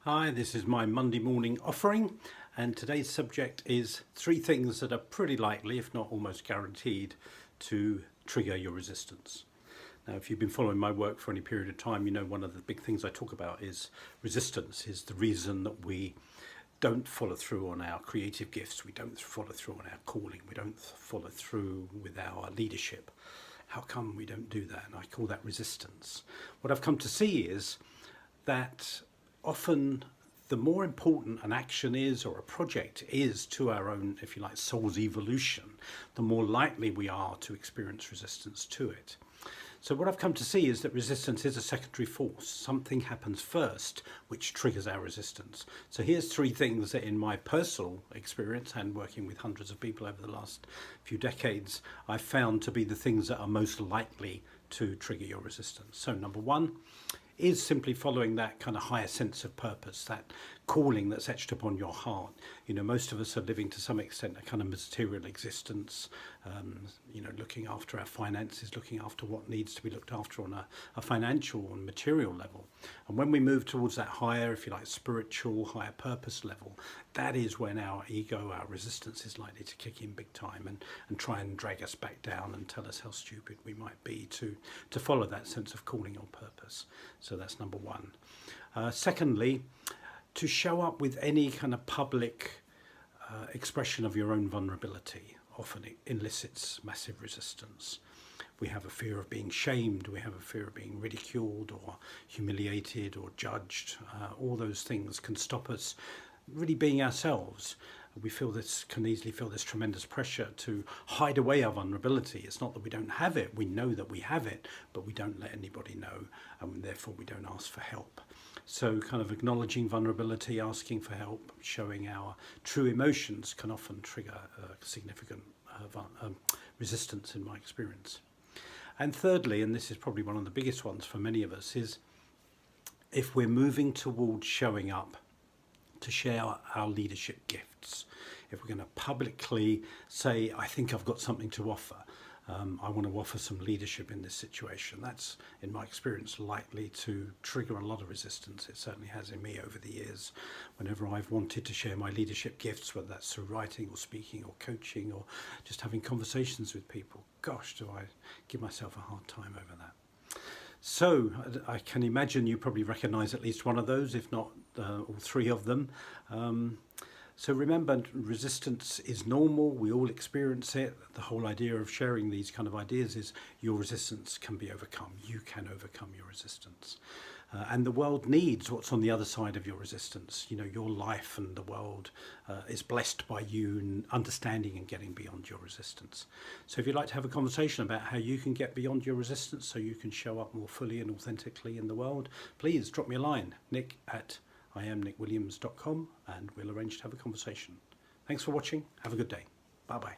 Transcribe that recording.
Hi, this is my Monday morning offering, and today's subject is 3 things that are pretty likely, if not almost guaranteed, to trigger your resistance. Now, if you've been following my work for any period of time, you know one of the big things I talk about is resistance, is the reason that we don't follow through on our creative gifts, we don't follow through on our calling, we don't follow through with our leadership. How come we don't do that? And I call that resistance. What I've come to see is that often the more important an action is or a project is to our own, if you like, soul's evolution, the more likely we are to experience resistance to it. So what I've come to see is that resistance is a secondary force. Something happens first which triggers our resistance. So here's 3 things that in my personal experience and working with hundreds of people over the last few decades, I've found to be the things that are most likely to trigger your resistance. So number 1 is simply following that kind of higher sense of purpose, that calling that's etched upon your heart. You know, most of us are living to some extent a kind of material existence, looking after our finances, looking after what needs to be looked after on a financial and material level. And when we move towards that higher, if you like, spiritual, higher purpose level, that is when our ego, our resistance is likely to kick in big time and try and drag us back down and tell us how stupid we might be to follow that sense of calling or purpose. So that's number 1. Secondly, to show up with any kind of public expression of your own vulnerability often it elicits massive resistance. We have a fear of being shamed, we have a fear of being ridiculed or humiliated or judged. All those things can stop us really being ourselves. We can easily feel this tremendous pressure to hide away our vulnerability. It's not that we don't have it, we know that we have it, but we don't let anybody know, and therefore we don't ask for help. So kind of acknowledging vulnerability, asking for help, showing our true emotions can often trigger significant resistance in my experience. And thirdly, and this is probably one of the biggest ones for many of us, is if we're moving towards showing up to share our leadership gifts. If we're going to publicly say, I think I've got something to offer, I want to offer some leadership in this situation, that's, in my experience, likely to trigger a lot of resistance. It certainly has in me over the years. Whenever I've wanted to share my leadership gifts, whether that's through writing or speaking or coaching or just having conversations with people, gosh, do I give myself a hard time over that. So I can imagine you probably recognize at least one of those, if not all 3 of them. So remember, resistance is normal. We all experience it. The whole idea of sharing these kind of ideas is your resistance can be overcome. You can overcome your resistance. And the world needs what's on the other side of your resistance. You know, your life and the world is blessed by you understanding and getting beyond your resistance. So if you'd like to have a conversation about how you can get beyond your resistance so you can show up more fully and authentically in the world, please drop me a line, nick@iamnickwilliams.com, and we'll arrange to have a conversation. Thanks for watching. Have a good day. Bye-bye.